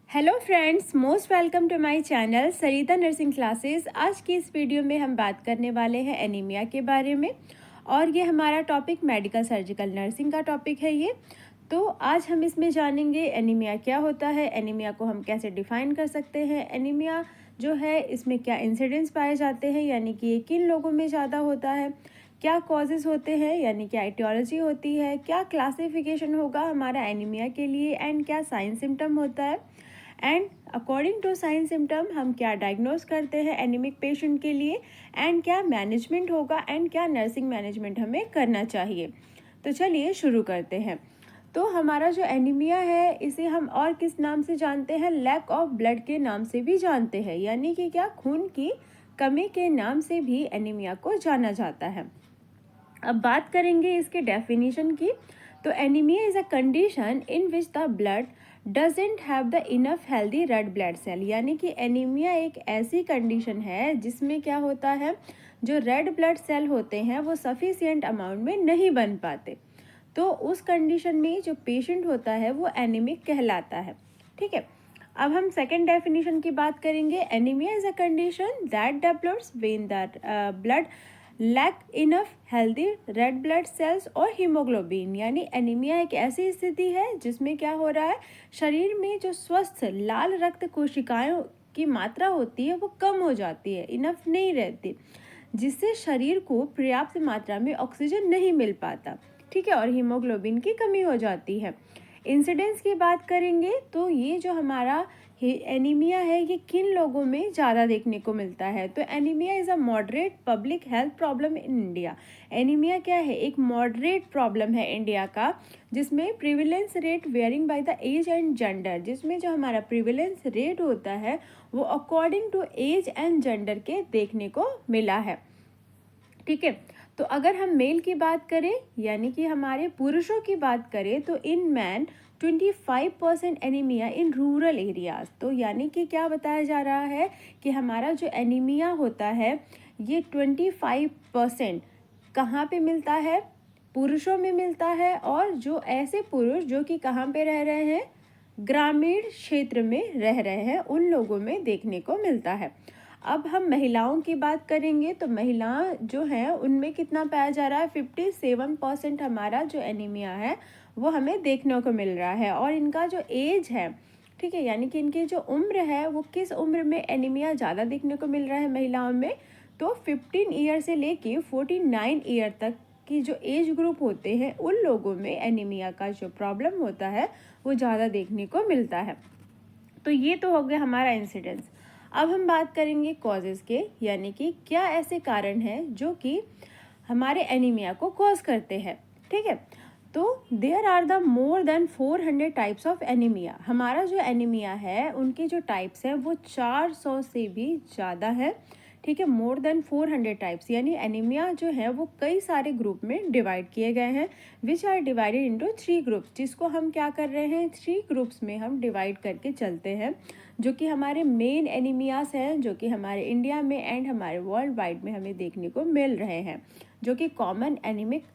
Hello friends, most welcome to my channel Sarita nursing classes. आज की इस वीडियो में हम बात करने वाले हैं एनीमिया के बारे में और ये हमारा टॉपिक मेडिकल सर्जिकल नर्सिंग का टॉपिक है ये। तो आज हम इसमें जानेंगे एनीमिया क्या होता है, एनीमिया को हम कैसे डिफ़ाइन कर सकते हैं, एनीमिया जो है इसमें क्या इंसिडेंट्स पाए जाते हैं, यानी कि ये किन लोगों में ज़्यादा होता है, क्या कॉजेज़ होते हैं यानी क्या एटियोलॉजी होती है, क्या क्लासिफिकेशन होगा हमारा एनीमिया के लिए एंड क्या साइन सिम्टम होता है and according to sign symptom हम क्या डायग्नोस करते हैं एनीमिक पेशेंट के लिए एंड क्या मैनेजमेंट होगा एंड क्या नर्सिंग मैनेजमेंट हमें करना चाहिए। तो चलिए शुरू करते हैं। तो हमारा जो एनीमिया है इसे हम और किस नाम से जानते हैं, लैक ऑफ ब्लड के नाम से भी जानते हैं, यानी कि क्या खून की कमी के नाम से भी एनीमिया को जाना जाता है। अब बात करेंगे इसके डेफिनेशन की। तो anaemia is a condition in which the blood doesn't have the enough healthy red blood cell, यानी कि एनीमिया एक ऐसी कंडीशन है जिसमें क्या होता है, जो रेड ब्लड सेल होते हैं वो सफिशिएंट अमाउंट में नहीं बन पाते। तो उस कंडीशन में जो पेशेंट होता है वो एनीमिक कहलाता है। ठीक है, अब हम सेकेंड डेफिनेशन की बात करेंगे। Anaemia is a condition that develops when that blood lack enough healthy red blood cells और हीमोग्लोबिन, यानी एनीमिया एक ऐसी स्थिति है जिसमें क्या हो रहा है, शरीर में जो स्वस्थ लाल रक्त कोशिकाओं की मात्रा होती है वो कम हो जाती है, इनफ नहीं रहती, जिससे शरीर को पर्याप्त मात्रा में ऑक्सीजन नहीं मिल पाता। ठीक है, और हीमोग्लोबिन की कमी हो जाती है। इंसिडेंस की बात करेंगे तो ये जो हमारा एनीमिया है ये किन लोगों में ज़्यादा देखने को मिलता है। तो anaemia is a moderate public health problem in India. Anaemia क्या है, एक मॉडरेट प्रॉब्लम है इंडिया का, जिसमें prevalence rate varying by the age and gender, जिसमें जो हमारा प्रिविलेंस रेट होता है वो according to age and gender के देखने को मिला है। ठीक है, तो अगर हम मेल की बात करें यानी कि हमारे पुरुषों की बात करें तो in man 25% anaemia in rural areas. तो यानी कि क्या बताया जा रहा है कि हमारा जो एनीमिया होता है ये 25% कहाँ पे मिलता है, पुरुषों में मिलता है, और जो ऐसे पुरुष जो कि कहाँ पे रह रहे हैं, ग्रामीण क्षेत्र में रह रहे हैं, उन लोगों में देखने को मिलता है। अब हम महिलाओं की बात करेंगे तो महिलाएं जो हैं उनमें कितना पाया जा रहा है, 57% हमारा जो एनीमिया है वो हमें देखने को मिल रहा है। और इनका जो एज है, ठीक है, यानी कि इनकी जो उम्र है वो किस उम्र में एनीमिया ज़्यादा देखने को मिल रहा है महिलाओं में, तो 15 ईयर से लेके 49 ईयर तक की जो एज ग्रुप होते हैं उन लोगों में एनीमिया का जो प्रॉब्लम होता है वो ज़्यादा देखने को मिलता है। तो ये तो हो गया हमारा इंसिडेंस। अब हम बात करेंगे कॉजेज़ के, यानी कि क्या ऐसे कारण हैं जो कि हमारे एनीमिया को कॉज करते हैं। ठीक है, तो there are the more than 400 types of anaemia. हमारा जो एनीमिया है उनके जो टाइप्स हैं वो 400 से भी ज़्यादा है। ठीक है, मोर देन 400 टाइप्स, यानी एनीमिया जो है वो कई सारे ग्रुप में डिवाइड किए गए हैं, which are divided into 3 groups, जिसको हम क्या कर रहे हैं, 3 ग्रुप्स में हम डिवाइड करके चलते हैं, जो कि हमारे मेन एनीमियास हैं, जो कि हमारे इंडिया में एंड हमारे वर्ल्ड वाइड में हमें देखने को मिल रहे हैं, जो कि कॉमन एनीमिक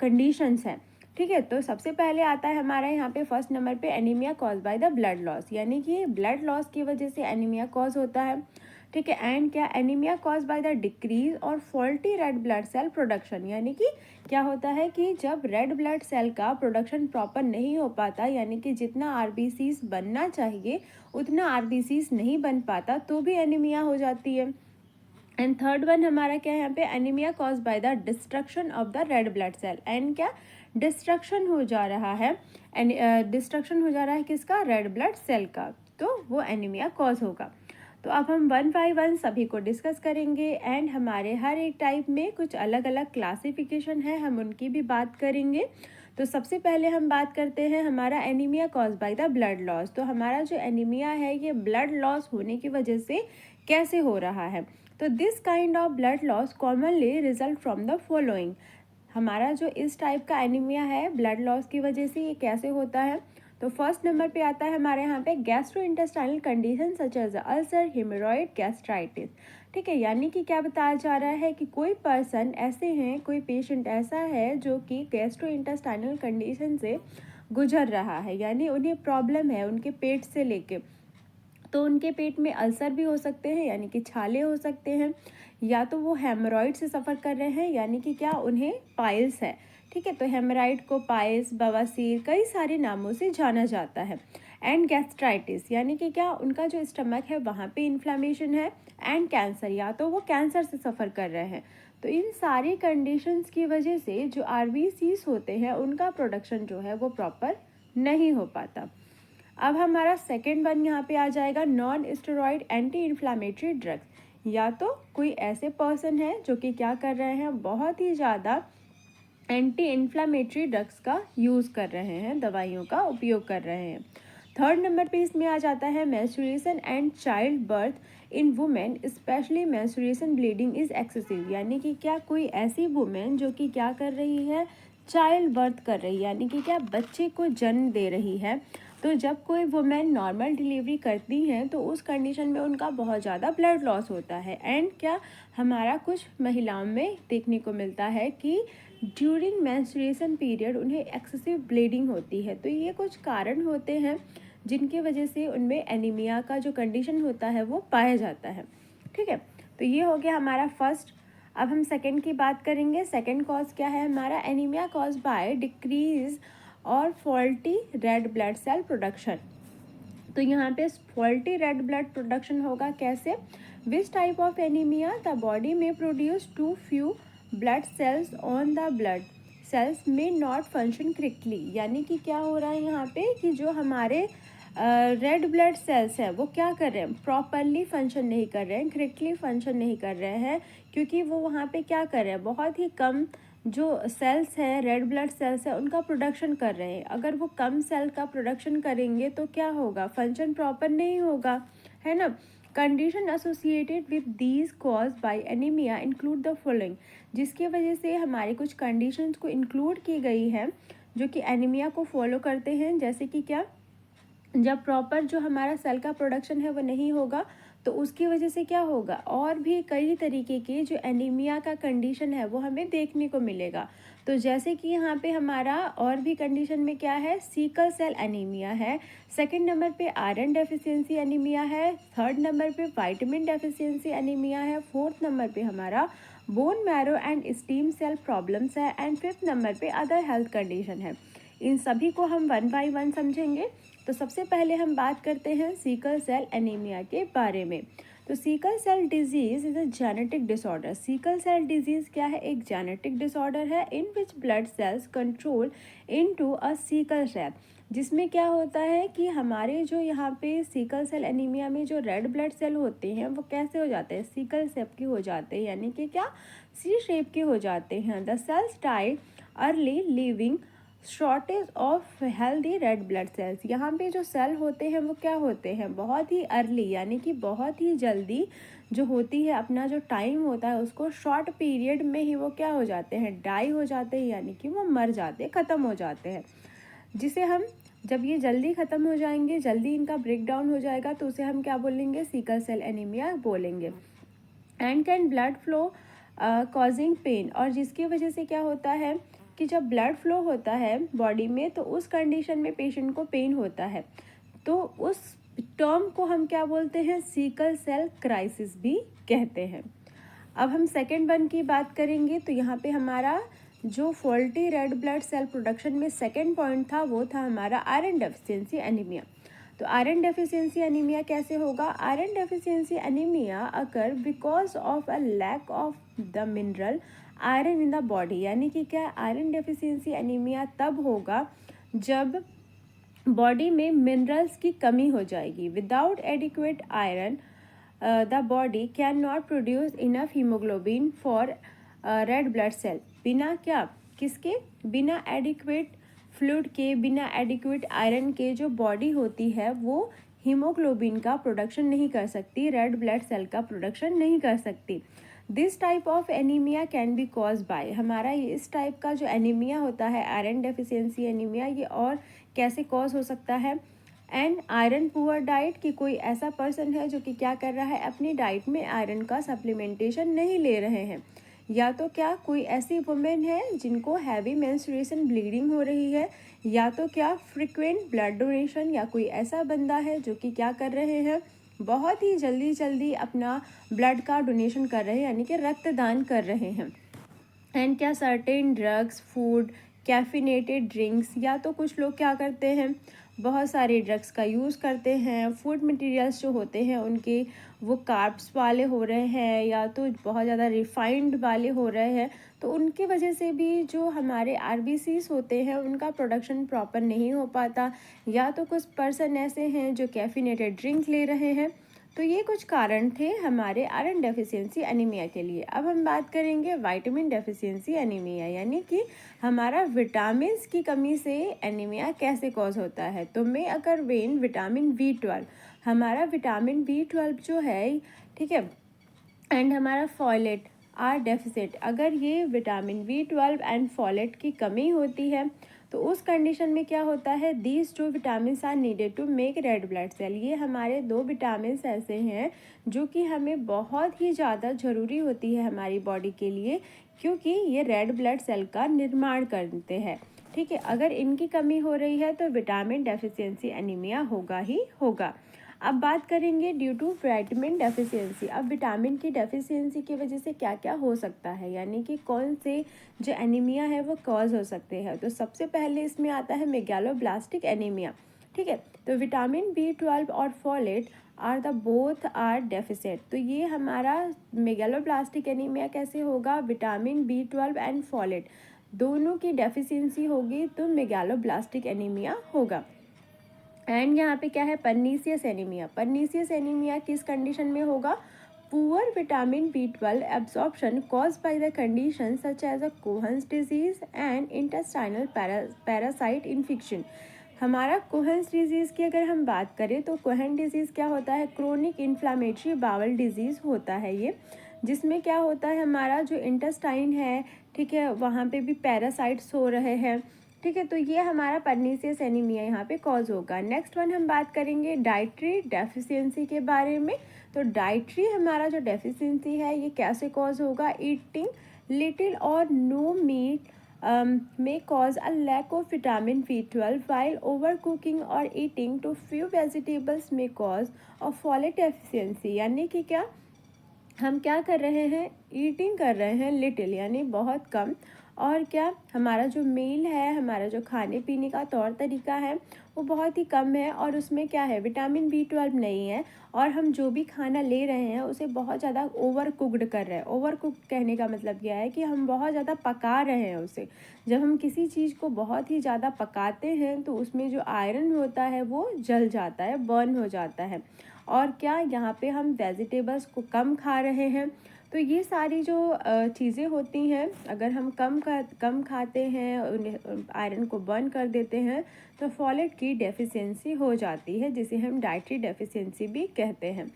कंडीशंस हैं। ठीक है, तो सबसे पहले आता है हमारा यहाँ पे फर्स्ट नंबर पे anaemia cause by the blood loss, यानी कि ब्लड लॉस की वजह से एनीमिया कॉज होता है। ठीक है, एंड क्या, anaemia cause by the decrease और faulty red blood cell production, यानी कि क्या होता है कि जब रेड ब्लड सेल का प्रोडक्शन प्रॉपर नहीं हो पाता, यानी कि जितना आरबीसीज बनना चाहिए उतना आरबीसीज नहीं बन पाता, तो भी एनीमिया हो जाती है। एंड थर्ड वन हमारा क्या है यहाँ पे, anaemia cause by the destruction of the red blood cell, and क्या, डिस्ट्रक्शन हो जा रहा है, डिस्ट्रक्शन हो जा रहा है किसका, रेड ब्लड सेल का, तो वो एनीमिया कॉज होगा। तो अब हम वन बाय वन सभी को डिस्कस करेंगे एंड हमारे हर एक टाइप में कुछ अलग अलग क्लासिफिकेशन है, हम उनकी भी बात करेंगे। तो सबसे पहले हम बात करते हैं हमारा anaemia cause by the blood loss. तो हमारा जो एनीमिया है ये ब्लड लॉस होने की वजह से कैसे हो रहा है। तो this kind of blood loss commonly result from the following. हमारा जो इस टाइप का एनीमिया है ब्लड लॉस की वजह से ये कैसे होता है, तो फर्स्ट नंबर पे आता है हमारे यहाँ पे gastro intestinal condition such as ulcer, haemorrhoid, gastritis. ठीक है, यानी कि क्या बताया जा रहा है कि कोई पर्सन ऐसे हैं, कोई पेशेंट ऐसा है जो कि गैस्ट्रो इंटेस्टाइनल कंडीशन से गुजर रहा है, यानी उन्हें प्रॉब्लम है उनके पेट से लेके, तो उनके पेट में अल्सर भी हो सकते हैं यानी कि छाले हो सकते हैं, या तो वो हेमरॉइड से सफ़र कर रहे हैं यानी कि क्या उन्हें पाइल्स है। ठीक है, तो हेमरॉइड को पाइल्स, बवासीर, कई सारे नामों से जाना जाता है। एंड गैस्ट्राइटिस यानी कि क्या उनका जो स्टमक है वहाँ पे इन्फ्लामेशन है। एंड कैंसर, या तो वो कैंसर से सफ़र कर रहे हैं। तो इन सारी कंडीशंस की वजह से जो आरबीसीज होते हैं उनका प्रोडक्शन जो है वो प्रॉपर नहीं हो पाता। अब हमारा सेकेंड वन यहाँ पे आ जाएगा non steroid anti inflammatory drugs. या तो कोई ऐसे पर्सन है जो कि क्या कर रहे हैं, बहुत ही ज़्यादा एंटी इन्फ्लामेटरी ड्रग्स का यूज़ कर रहे हैं, दवाइयों का उपयोग कर रहे हैं। थर्ड नंबर पे इसमें आ जाता है menstruation and child birth in women, specially menstruation bleeding is excessive. यानी कि क्या कोई ऐसी वुमेन जो कि क्या कर रही है, चाइल्ड बर्थ कर रही है, यानी कि क्या बच्चे को जन्म दे रही है। तो जब कोई वुमेन नॉर्मल डिलीवरी करती हैं तो उस कंडीशन में उनका बहुत ज़्यादा ब्लड लॉस होता है। एंड क्या हमारा कुछ महिलाओं में देखने को मिलता है कि ड्यूरिंग मेंस्ट्रुएशन पीरियड उन्हें एक्सेसिव ब्लीडिंग होती है। तो ये कुछ कारण होते हैं जिनकी वजह से उनमें एनीमिया का जो कंडीशन होता है वो पाया जाता है। ठीक है, तो ये हो गया हमारा फर्स्ट। अब हम सेकंड की बात करेंगे। सेकंड कॉज क्या है हमारा, एनीमिया कॉज बाय डिक्रीज और faulty red blood cell production. तो यहाँ पे फॉल्टी रेड ब्लड प्रोडक्शन होगा कैसे, which type of anaemia, the body में produce too few blood cells on the blood cells में नॉट फंक्शन करेक्टली। यानी कि क्या हो रहा है यहाँ पे कि जो हमारे रेड ब्लड सेल्स हैं वो क्या कर रहे हैं, प्रॉपरली फंक्शन नहीं कर रहे हैं, करेक्टली फंक्शन नहीं कर रहे हैं, क्योंकि वो वहाँ पे क्या कर रहे हैं, बहुत ही कम जो सेल्स हैं, रेड ब्लड सेल्स है, उनका प्रोडक्शन कर रहे हैं। अगर वो कम सेल का प्रोडक्शन करेंगे तो क्या होगा, फंक्शन प्रॉपर नहीं होगा, है ना। Condition associated with these cause by anaemia include the following, जिसकी वजह से हमारी कुछ कंडीशंस को इंक्लूड की गई है जो कि एनीमिया को फॉलो करते हैं। जैसे कि क्या, जब प्रॉपर जो हमारा सेल का प्रोडक्शन है वो नहीं होगा तो उसकी वजह से क्या होगा, और भी कई तरीके के जो एनीमिया का कंडीशन है वो हमें देखने को मिलेगा। तो जैसे कि यहाँ पे हमारा और भी कंडीशन में क्या है, सीकल सेल एनीमिया है, सेकंड नंबर पे आयरन डेफिशिएंसी एनीमिया है, थर्ड नंबर पे विटामिन डेफिशिएंसी एनीमिया है, फोर्थ नंबर पे हमारा bone marrow and stem cell problems है, एंड फिफ्थ नंबर पे अदर हेल्थ कंडीशन है। इन सभी को हम वन बाय वन समझेंगे। तो सबसे पहले हम बात करते हैं सीकल सेल एनीमिया के बारे में। तो sickle cell disease is a genetic disorder. Sickle cell disease क्या है, एक जेनेटिक डिसऑर्डर है in which blood cells control into a sickle cell, जिसमें क्या होता है कि हमारे जो यहाँ पे सीकल सेल एनीमिया में जो रेड ब्लड सेल होते हैं वो कैसे हो जाते हैं, सीकल शेप के हो जाते हैं, यानी कि क्या, सी शेप के हो जाते हैं। The cells die early living shortage of healthy red blood cells. यहाँ पे जो सेल होते हैं वो क्या होते हैं, बहुत ही अर्ली, यानी कि बहुत ही जल्दी जो होती है, अपना जो टाइम होता है उसको शॉर्ट पीरियड में ही वो क्या हो जाते हैं, डाई हो जाते हैं, यानी कि वो मर जाते हैं, ख़त्म हो जाते हैं। जिसे हम, जब ये जल्दी ख़त्म हो जाएंगे, जल्दी इनका ब्रेक डाउन हो जाएगा, तो उसे हम क्या बोलेंगे, सीकल सेल एनीमिया बोलेंगे। And can blood flow causing pain, और जिसकी वजह से क्या होता है कि जब ब्लड फ्लो होता है बॉडी में तो उस कंडीशन में पेशेंट को पेन होता है, तो उस टर्म को हम क्या बोलते हैं, सीकल सेल क्राइसिस भी कहते हैं। अब हम सेकेंड वन की बात करेंगे। तो यहाँ पे हमारा जो faulty red blood cell production में सेकेंड पॉइंट था वो था हमारा आयरन डेफिशिएंसी एनीमिया। तो आयरन डेफिशिएंसी एनीमिया कैसे होगा, iron deficiency anaemia occur because of a lack of the mineral iron in the body. यानी कि क्या, आयरन डेफिशिएंसी एनीमिया तब होगा जब बॉडी में मिनरल्स की कमी हो जाएगी। Without adequate iron the body can not produce enough haemoglobin for red blood cell. बिना क्या, किसके, बिना एडिक्वेट फ्लूइड के, बिना एडिक्वेट आयरन के जो बॉडी होती है वो हीमोग्लोबिन का प्रोडक्शन नहीं कर सकती, रेड ब्लड सेल का प्रोडक्शन नहीं कर सकती। This type of anaemia can be cause by, हमारा ये इस टाइप का जो एनीमिया होता है आयरन डेफिशिएंसी एनीमिया, ये और कैसे कॉज हो सकता है, एंड आयरन पुअर डाइट, कि कोई ऐसा पर्सन है जो कि क्या कर रहा है, अपनी डाइट में आयरन का सप्लीमेंटेशन नहीं ले रहे हैं, या तो क्या कोई ऐसी वुमेन है जिनको हैवी मेंस्ट्रुएशन ब्लीडिंग हो रही है, या तो क्या फ्रिक्वेंट ब्लड डोनेशन, या कोई ऐसा बंदा है जो कि क्या कर रहे हैं, बहुत ही जल्दी जल्दी अपना ब्लड का डोनेशन कर रहे हैं, यानी कि रक्तदान कर रहे हैं। एंड क्या certain drugs, food, caffeinated drinks, या तो कुछ लोग क्या करते हैं, बहुत सारे ड्रग्स का यूज़ करते हैं, फूड मटेरियल्स जो होते हैं उनके वो कार्ब्स वाले हो रहे हैं, या तो बहुत ज़्यादा रिफाइंड वाले हो रहे हैं, तो उनकी वजह से भी जो हमारे आरबीसीज होते हैं उनका प्रोडक्शन प्रॉपर नहीं हो पाता। या तो कुछ पर्सन ऐसे हैं जो कैफिनेटेड ड्रिंक ले रहे हैं। तो ये कुछ कारण थे हमारे आयरन डेफिशिएंसी एनीमिया के लिए। अब हम बात करेंगे विटामिन डेफिशिएंसी एनीमिया, यानी कि हमारा विटामिन्स की कमी से एनीमिया कैसे कॉज होता है। तो मैं अगर वेन विटामिन B12, हमारा विटामिन B12 जो है, ठीक है, एंड हमारा फॉलेट आर डेफिसिट, अगर ये विटामिन B12 एंड फॉलेट की कमी होती है तो उस कंडीशन में क्या होता है, these two vitamin are needed to make red blood cell. ये हमारे दो विटामिन ऐसे हैं जो कि हमें बहुत ही ज़्यादा ज़रूरी होती है हमारी बॉडी के लिए, क्योंकि ये रेड ब्लड सेल का निर्माण करते हैं। ठीक है, अगर इनकी कमी हो रही है तो विटामिन डेफिशिएंसी एनीमिया होगा ही होगा। अब बात करेंगे ड्यू टू विटामिन डेफिशिएंसी। अब विटामिन की डेफिशिएंसी की वजह से क्या क्या हो सकता है, यानी कि कौन से जो एनीमिया है वो कॉज हो सकते हैं। तो सबसे पहले इसमें आता है मेगालोब्लास्टिक एनीमिया। ठीक है, तो विटामिन B12 और folate are the both are deficit. तो ये हमारा मेगालोब्लास्टिक एनीमिया कैसे होगा, विटामिन B12 एंड फॉलेट दोनों की डेफिशिएंसी होगी तो मेगालोब्लास्टिक एनीमिया होगा। एंड यहाँ पे क्या है, परनीसियस एनीमिया। परनीसियस एनीमिया किस कंडीशन में होगा, poor vitamin B12 absorption cause by the condition such as a Crohn's disease and intestinal parasite infection. हमारा कोहन्स डिजीज़ की अगर हम बात करें तो कोहन डिजीज़ क्या होता है, क्रोनिक इन्फ्लामेटरी बावल डिजीज़ होता है ये, जिसमें क्या होता है हमारा जो इंटेस्टाइन है, ठीक है, वहाँ पे भी पैरासाइट्स हो रहे हैं। ठीक है, तो ये हमारा परनीसियस एनीमिया यहाँ पे कॉज होगा। नेक्स्ट वन हम बात करेंगे डाइट्री डेफिशिएंसी के बारे में। तो डाइट्री हमारा जो डेफिशिएंसी है ये कैसे कॉज होगा, ईटिंग लिटिल और no meat may cause a lack of vitamin B12, while overcooking or eating too few vegetables may cause a folate deficiency। यानी कि क्या, हम क्या कर रहे हैं, ईटिंग कर रहे हैं लिटिल यानी बहुत कम, और क्या हमारा जो मील है, हमारा जो खाने पीने का तौर तरीका है वो बहुत ही कम है, और उसमें क्या है, विटामिन B12 नहीं है, और हम जो भी खाना ले रहे हैं उसे बहुत ज़्यादा ओवर कुक्ड कर रहे हैं। ओवर कुक्ड कहने का मतलब क्या है कि हम बहुत ज़्यादा पका रहे हैं उसे। जब हम किसी चीज़ को बहुत ही ज़्यादा पकाते हैं तो उसमें जो आयरन होता है वो जल जाता है, बर्न हो जाता है। और क्या, यहाँ पे हम वेजिटेबल्स को कम खा रहे हैं। तो ये सारी जो चीज़ें होती हैं, अगर हम कम खाते हैं, आयरन को बर्न कर देते हैं, तो फॉलेट की डेफिशिएंसी हो जाती है, जिसे हम डाइटरी डेफिशिएंसी भी कहते हैं।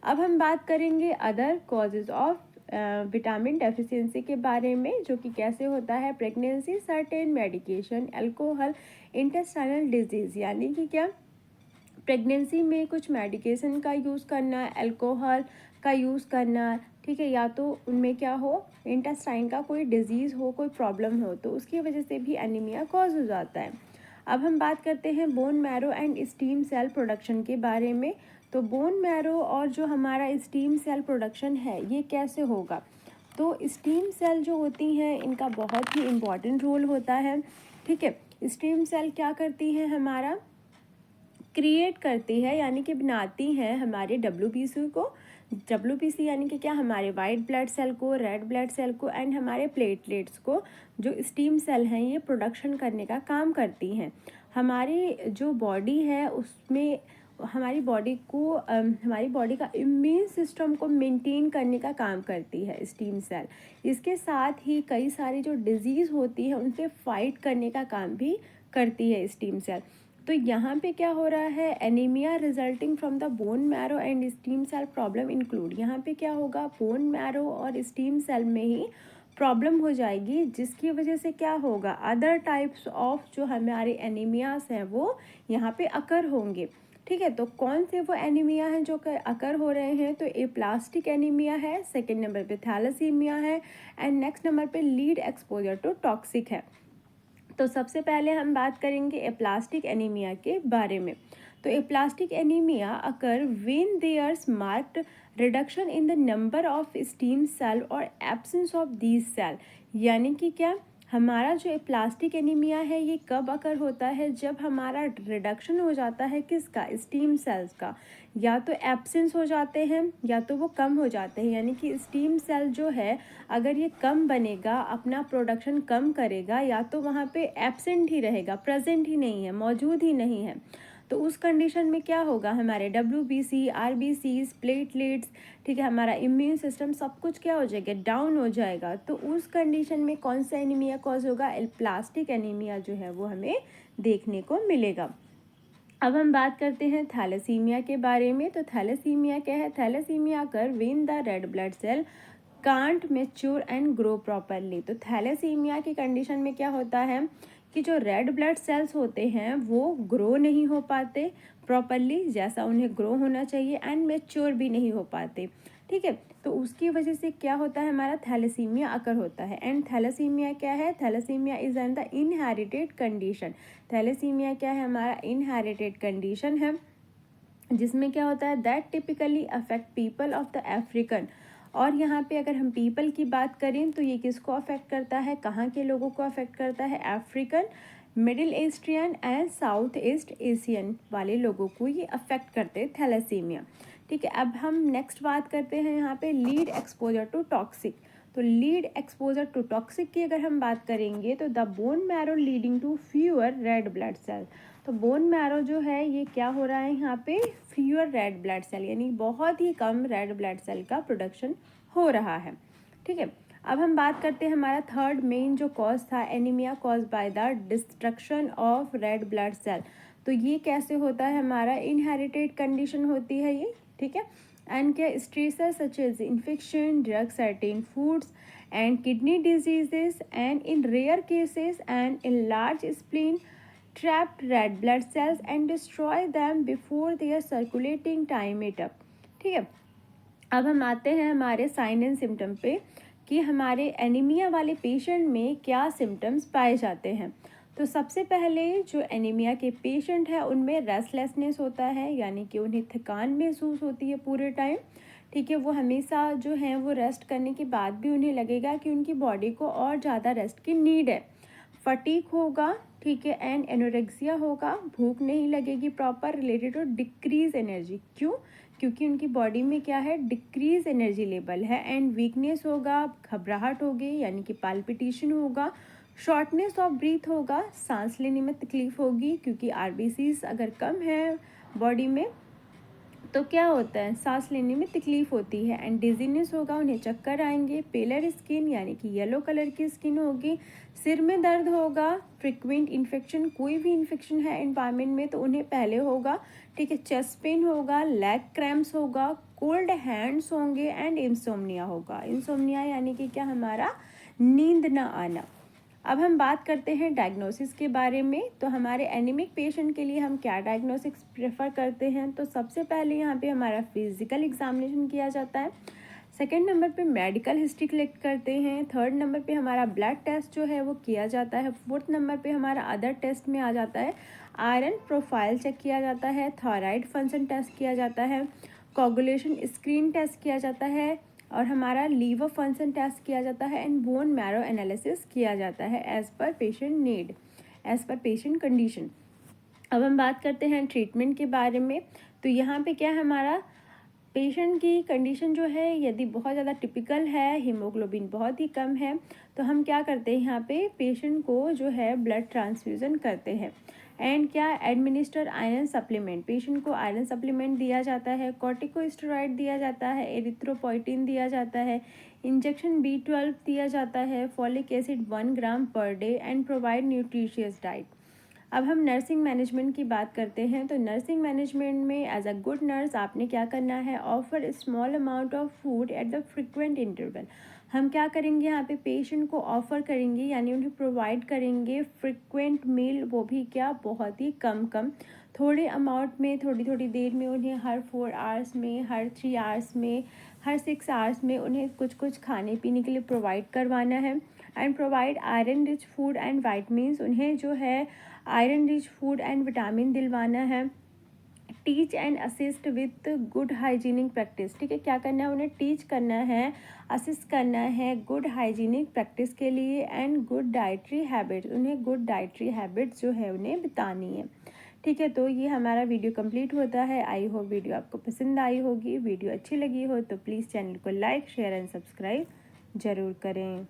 अब हम बात करेंगे other causes of vitamin deficiency के बारे में, जो कि कैसे होता है, pregnancy, certain medication, alcohol, intestinal disease. यानी कि क्या, प्रेगनेंसी में कुछ मेडिकेशन का यूज़ करना, अल्कोहल का यूज़ करना, ठीक है, या तो उनमें क्या हो, इंटेस्टाइन का कोई डिजीज़ हो, कोई प्रॉब्लम हो, तो उसकी वजह से भी एनीमिया कॉज हो जाता है। अब हम बात करते हैं bone marrow and stem cell production के बारे में। तो बोन मैरो और जो हमारा स्टीम सेल प्रोडक्शन है ये कैसे होगा। तो स्टीम सेल जो होती हैं इनका बहुत ही इम्पॉर्टेंट रोल होता है। ठीक है, स्टीम सेल क्या करती हैं, हमारा क्रिएट करती है, यानी कि बनाती हैं हमारे WBC को। WBC यानी कि क्या, हमारे वाइट ब्लड सेल को, रेड ब्लड सेल को, एंड हमारे प्लेटलेट्स को, जो स्टीम सेल हैं ये प्रोडक्शन करने का काम करती हैं। हमारी जो बॉडी है उसमें हमारी बॉडी का इम्यून सिस्टम को मेंटेन करने का काम करती है स्टीम सेल। इसके साथ ही कई सारी जो डिजीज़ होती है उनसे फाइट करने का काम भी करती है स्टीम सेल। तो यहाँ पे क्या हो रहा है, anaemia resulting from the bone marrow and stem cell problem include. यहाँ पे क्या होगा, बोन मैरो और स्टीम सेल में ही प्रॉब्लम हो जाएगी, जिसकी वजह से क्या होगा, अदर टाइप्स ऑफ जो हमारे एनीमियास हैं वो यहाँ पे अकर होंगे। ठीक है। तो कौन से वो एनीमिया हैं जो अकर हो रहे हैं, तो एप्लास्टिक एनीमिया है, सेकेंड नंबर पे थैलेसीमिया है, एंड नेक्स्ट नंबर पे लीड एक्सपोजर टू टॉक्सिक है। तो सबसे पहले हम बात करेंगे एप्लास्टिक एनीमिया के बारे में। तो aplastic anaemia occur when there's marked reduction in the number of stem cell और एब्सेंस ऑफ दीज सेल। यानी कि क्या, हमारा जो एप्लास्टिक एनीमिया है ये कब अकर होता है, जब हमारा रिडक्शन हो जाता है किसका, स्टीम सेल्स का, या तो एब्सेंस हो जाते हैं या तो वो कम हो जाते हैं। यानी कि स्टीम सेल जो है अगर ये कम बनेगा, अपना प्रोडक्शन कम करेगा, या तो वहाँ पे एब्सेंट ही रहेगा, प्रेजेंट ही नहीं है, मौजूद ही नहीं है, तो उस कंडीशन में क्या होगा, हमारे WBC, RBCs, प्लेटलेट्स, ठीक है, हमारा इम्यून सिस्टम सब कुछ क्या हो जाएगा, डाउन हो जाएगा। तो उस कंडीशन में कौन सा एनीमिया कॉज होगा, एप्लास्टिक एनीमिया जो है वो हमें देखने को मिलेगा। अब हम बात करते हैं थैलेसीमिया के बारे में। तो थैलेसीमिया क्या है, thalassaemia occur when the red blood cell can't mature and grow properly. तो थैलेसीमिया की कंडीशन में क्या होता है कि जो रेड ब्लड सेल्स होते हैं वो ग्रो नहीं हो पाते प्रॉपरली, जैसा उन्हें ग्रो होना चाहिए, एंड मैच्योर भी नहीं हो पाते। ठीक है, तो उसकी वजह से क्या होता है, हमारा थैलेसीमिया अकर होता है। एंड थैलेसीमिया क्या है, thalassaemia is an the inherited condition. Thalassaemia क्या है, हमारा इनहेरिटेड कंडीशन है, जिसमें क्या होता है, that typically affect people of the African. और यहाँ पे अगर हम पीपल की बात करें तो ये किसको अफेक्ट करता है, कहाँ के लोगों को अफेक्ट करता है, African, Middle Eastern and South East Asian वाले लोगों को ये अफेक्ट करते हैं थैलेसीमिया। ठीक है, अब हम नेक्स्ट बात करते हैं यहाँ पे लीड एक्सपोजर टू टॉक्सिक। तो लीड एक्सपोजर टू टॉक्सिक की अगर हम बात करेंगे तो the bone marrow leading to fewer red blood cell. तो बोन मैरो जो है ये क्या हो रहा है यहाँ पे, फ्यूअर रेड ब्लड सेल, यानी बहुत ही कम रेड ब्लड सेल का प्रोडक्शन हो रहा है। ठीक है, अब हम बात करते हैं हमारा थर्ड मेन जो कॉज था, anaemia cause by the destruction of red blood cell. तो ये कैसे होता है, हमारा इनहेरिटेड कंडीशन होती है ये। ठीक है, एंड क्या, stresses such as infection, drug, certain foods and kidney diseases, and in rare cases and in large spleen trapped red blood cells and destroy them before their circulating time it up। ठीक है, अब हम आते हैं हमारे sign and symptom पे कि हमारे एनीमिया वाले पेशेंट में क्या सिम्टम्स पाए जाते हैं। तो सबसे पहले जो एनीमिया के पेशेंट है उनमें रेस्टलेसनेस होता है, यानी कि उन्हें थकान महसूस होती है पूरे टाइम। ठीक है, वो हमेशा जो है वो रेस्ट करने के बाद भी उन्हें लगेगा कि उनकी बॉडी को और ज़्यादा रेस्ट की नीड है। फटीक होगा, ठीक है, एंड एनोरेक्सिया होगा, भूख नहीं लगेगी proper, related to decrease energy. क्यों, क्योंकि उनकी बॉडी में क्या है, डिक्रीज एनर्जी लेवल है। एंड वीकनेस होगा, घबराहट होगी, यानी कि पाल्पिटेशन होगा, शॉर्टनेस ऑफ ब्रीथ होगा, सांस लेने में तकलीफ होगी, क्योंकि RBCs अगर कम है बॉडी में तो क्या होता है, सांस लेने में तकलीफ होती है। एंड डिजीनेस होगा, उन्हें चक्कर आएंगे, पेलर स्किन यानी कि येलो कलर की स्किन होगी, सिर में दर्द होगा, फ्रिक्वेंट इन्फेक्शन, कोई भी इन्फेक्शन है एनवायरमेंट में तो उन्हें पहले होगा। ठीक है, चेस्ट पेन होगा, लेग क्रैम्प्स होगा, कोल्ड हैंड्स होंगे, एंड इंसोम्निया होगा। इंसोम्निया यानी कि क्या, हमारा नींद ना आना। अब हम बात करते हैं डायग्नोसिस के बारे में। तो हमारे एनीमिक पेशेंट के लिए हम क्या डायग्नोसिस प्रेफर करते हैं, तो सबसे पहले यहाँ पे हमारा फिजिकल एग्जामिनेशन किया जाता है, सेकेंड नंबर पे मेडिकल हिस्ट्री कलेक्ट करते हैं, थर्ड नंबर पे हमारा ब्लड टेस्ट जो है वो किया जाता है, फोर्थ नंबर पे हमारा अदर टेस्ट में आ जाता है, आयरन प्रोफाइल चेक किया जाता है, थायराइड फंक्शन टेस्ट किया जाता है, कोगुलेशन स्क्रीन टेस्ट किया जाता है, और हमारा लीवर फंक्शन टेस्ट किया जाता है, एंड बोन मैरो एनालिसिस किया जाता है as per patient need, as per patient condition. अब हम बात करते हैं ट्रीटमेंट के बारे में। तो यहाँ पे क्या है, हमारा पेशेंट की कंडीशन जो है यदि बहुत ज़्यादा टिपिकल है, हीमोग्लोबिन बहुत ही कम है, तो हम क्या करते हैं, यहाँ पे पेशेंट को जो है ब्लड ट्रांसफ्यूज़न करते हैं। एंड क्या, एडमिनिस्टर आयरन सप्लीमेंट, पेशेंट को आयरन सप्लीमेंट दिया जाता है, कॉर्टिकोस्टेरॉइड दिया जाता है, एरिथ्रोपोइटिन दिया जाता है, इंजेक्शन B12 दिया जाता है, folic acid 1 gram per day, and provide nutritious diet. अब हम नर्सिंग मैनेजमेंट की बात करते हैं। तो नर्सिंग मैनेजमेंट में एज अ गुड नर्स आपने क्या करना है, offer small amount of food at the frequent interval. हम क्या करेंगे, यहाँ पे पेशेंट को ऑफर करेंगे, यानी उन्हें प्रोवाइड करेंगे फ्रिक्वेंट मील, वो भी क्या, बहुत ही कम कम, थोड़े अमाउंट में, थोड़ी थोड़ी देर में उन्हें हर 4 आवर्स में, हर 3 आवर्स में, हर 6 आवर्स में उन्हें कुछ कुछ खाने पीने के लिए प्रोवाइड करवाना है। And provide iron rich food and vitamins, उन्हें जो है iron rich food and vitamin दिलवाना है। Teach and assist with good hygienic practice, ठीक है, क्या करना है, उन्हें टीच करना है, असिस्ट करना है गुड हाइजीनिक प्रैक्टिस के लिए। एंड गुड डाइटरी हैबिट्स, उन्हें गुड डाइटरी हैबिट्स जो है उन्हें बतानी है। ठीक है, तो ये हमारा वीडियो कंप्लीट होता है। आई होप वीडियो आपको पसंद आई होगी। वीडियो अच्छी लगी हो तो प्लीज़ चैनल को लाइक, शेयर एंड सब्सक्राइब ज़रूर करें।